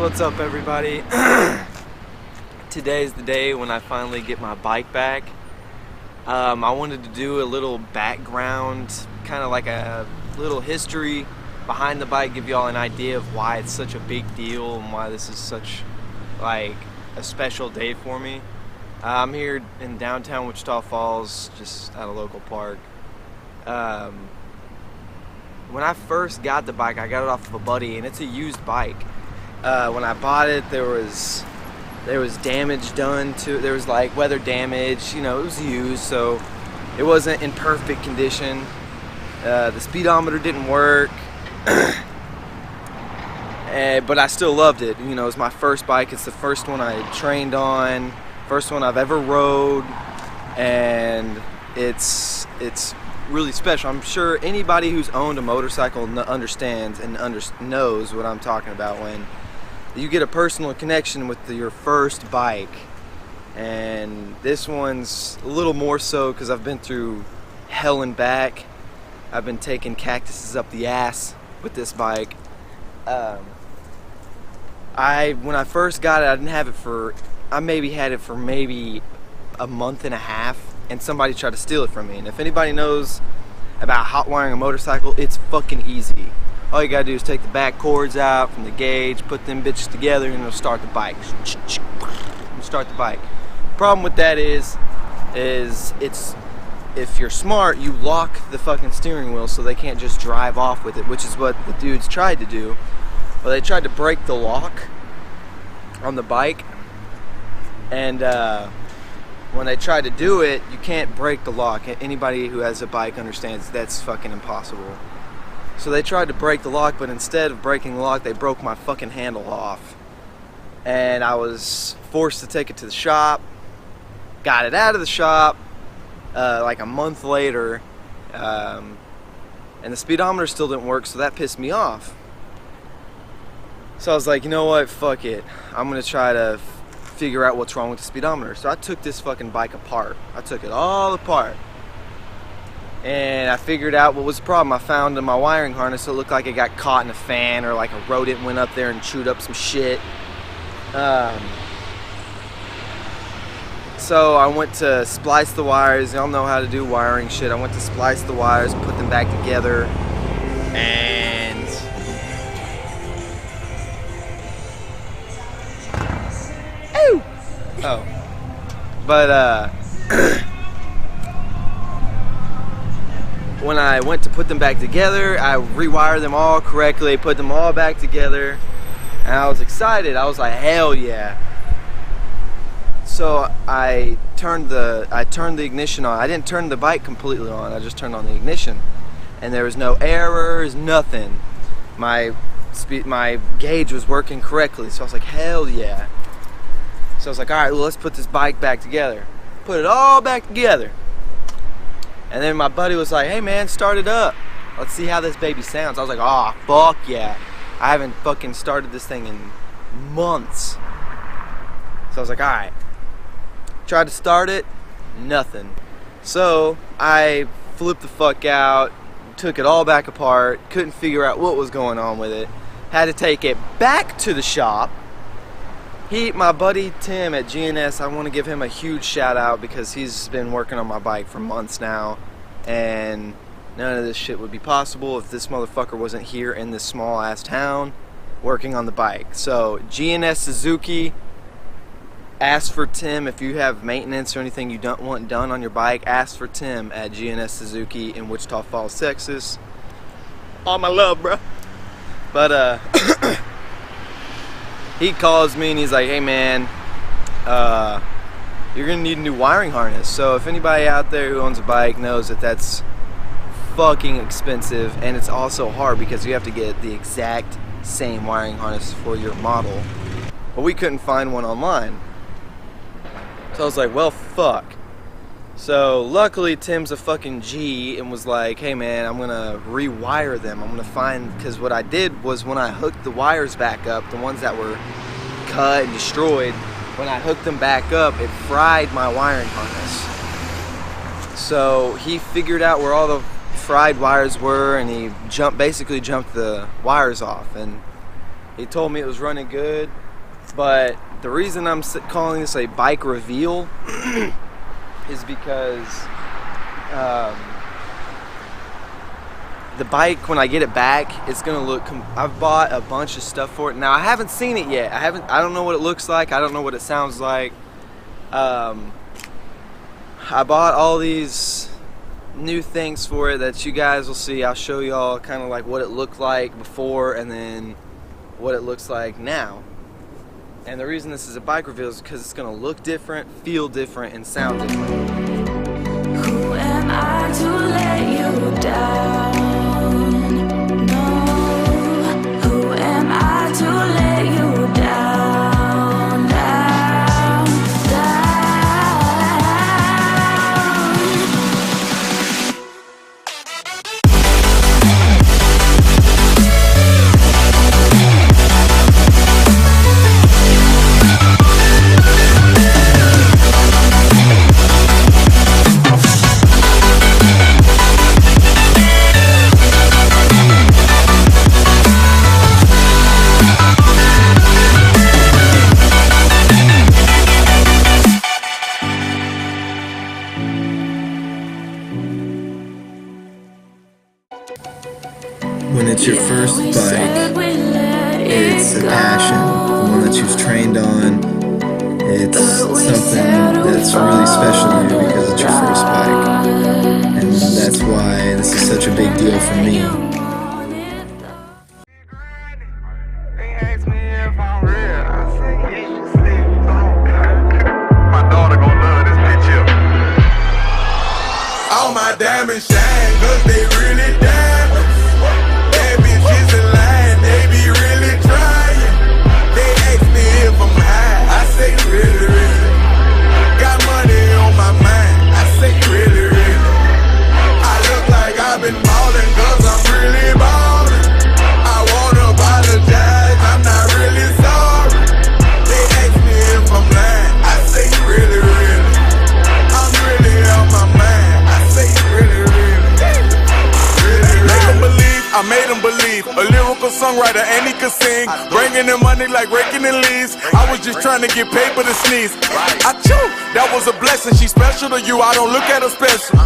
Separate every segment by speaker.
Speaker 1: What's up, everybody? Today's the day when I finally get my bike back. I wanted to do a little background, kind of like a little history behind the bike, give y'all an idea of why it's such a big deal and why this is such like a special day for me. I'm here in downtown Wichita Falls, just at a local park. When I first got the bike, I got it off of a buddy, and it's a used bike. When I bought it, there was damage done to it. There was like weather damage, it was used, so it wasn't in perfect condition. The speedometer didn't work, but I still loved it. It was my first bike. It's the first one I trained on, first one I've ever rode, and it's really special. I'm sure anybody who's owned a motorcycle understands and knows what I'm talking about when you get a personal connection with your first bike. And this one's a little more so because I've been through hell and back. I've been taking cactuses up the ass with this bike. When I first got it, I maybe had it for maybe a month and a half, and somebody tried to steal it from me. And if anybody knows about hot wiring a motorcycle, it's fucking easy. All you gotta do is take the back cords out from the gauge, put them bitches together, and it'll start the bike. Start the bike. Problem with that is if you're smart, you lock the fucking steering wheel so they can't just drive off with it, which is what the dudes tried to do. Well, they tried to break the lock on the bike, and when they tried to do it, you can't break the lock. Anybody who has a bike understands that's fucking impossible. So they tried to break the lock, but instead of breaking the lock, they broke my fucking handle off. And I was forced to take it to the shop. Got it out of the shop like a month later, and the speedometer still didn't work, so that pissed me off. So I was like, you know what, fuck it. I'm gonna try to figure out what's wrong with the speedometer. So I took this fucking bike apart. I took it all apart, and I figured out what was the problem. I found in my wiring harness, it looked like it got caught in a fan, or like a rodent went up there and chewed up some shit. So I went to splice the wires. Y'all know how to do wiring shit. I went to splice the wires, put them back together, and but when I went to put them back together, I rewired them all correctly, put them all back together, and I was excited. I was like, hell yeah. So I turned the ignition on. I didn't turn the bike completely on. I just turned on the ignition, and there was no errors, nothing. My gauge was working correctly, so I was like, hell yeah. So I was like, all right, well, let's put this bike back together. Put it all back together. And then my buddy was like, hey man, start it up. Let's see how this baby sounds. I was like, oh, fuck yeah. I haven't fucking started this thing in months. So I was like, all right. Tried to start it, nothing. So I flipped the fuck out, took it all back apart, couldn't figure out what was going on with it. Had to take it back to the shop. My buddy Tim at GNS, I want to give him a huge shout out because he's been working on my bike for months now, and none of this shit would be possible if this motherfucker wasn't here in this small ass town working on the bike. So GNS Suzuki, ask for Tim if you have maintenance or anything you don't want done on your bike. Ask for Tim at GNS Suzuki in Wichita Falls, Texas. All my love, bro. But he calls me and he's like, hey man, you're gonna need a new wiring harness. So if anybody out there who owns a bike knows that that's fucking expensive, and it's also hard because you have to get the exact same wiring harness for your model. But we couldn't find one online. So I was like, well, fuck. So luckily Tim's a fucking G and was like, hey man, I'm gonna rewire them. I'm gonna find, because what I did was when I hooked the wires back up, the ones that were cut and destroyed, when I hooked them back up, it fried my wiring harness. So he figured out where all the fried wires were, and he basically jumped the wires off. And He told me it was running good, but the reason I'm calling this a bike reveal is because the bike, when I get it back, it's gonna look. I've bought a bunch of stuff for it. Now I haven't seen it yet. I don't know what it looks like. I don't know what it sounds like. I bought all these new things for it that you guys will see. I'll show y'all kind of like what it looked like before and then what it looks like now. And the reason this is a bike reveal is because it's gonna look different, feel different, and sound different.
Speaker 2: Who am I to let you down? No. Who am I to let you down, down,
Speaker 3: When it's your first bike, it's a passion, one that you've trained on. It's something that's really special to you because it's your first bike. And that's why this is such a big deal for me.
Speaker 4: All my diamonds shine, cause they really diamonds. Bad bitches in line, they be really trying. They ask me if I'm high, I say really, really. Got money on my mind, I say really, really. I look like I've been ballin' cause I'm really ballin'. I wanna apologize, I'm not really sorry. They ask me if I'm lying, I say really, really. I'm really on my mind. I made him believe, a lyrical songwriter and he could sing, bringing in money like raking in leaves. I was just trying to get paper to sneeze. I chew, that was a blessing. She special to you, I don't look at her special.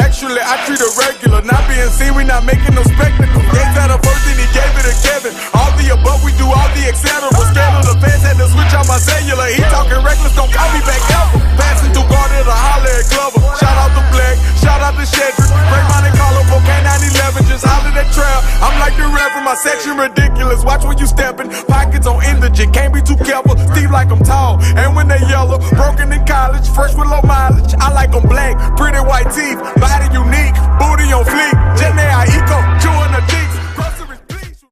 Speaker 4: Actually, I treat her regular, not being seen, we not making no spectacle. Gates at her first and he gave it to Kevin. All the above, we do all the etc. Scale of the fans had to switch on my cellular. He talking reckless, don't call me back ever. Passing through Garden to holler at Glover. Shout out to Black, shout out to Shedrick. Break Monte Carlo, K911, just holler that trail. I'm like the Reverend, my section ridiculous. Watch when you steppin', pockets on indigent. Can't be too careful, Steve like I'm tall. And when they yellow, broken in college, fresh with low mileage. I like them black, pretty white teeth, body unique, booty on fleek. Jenny I eco,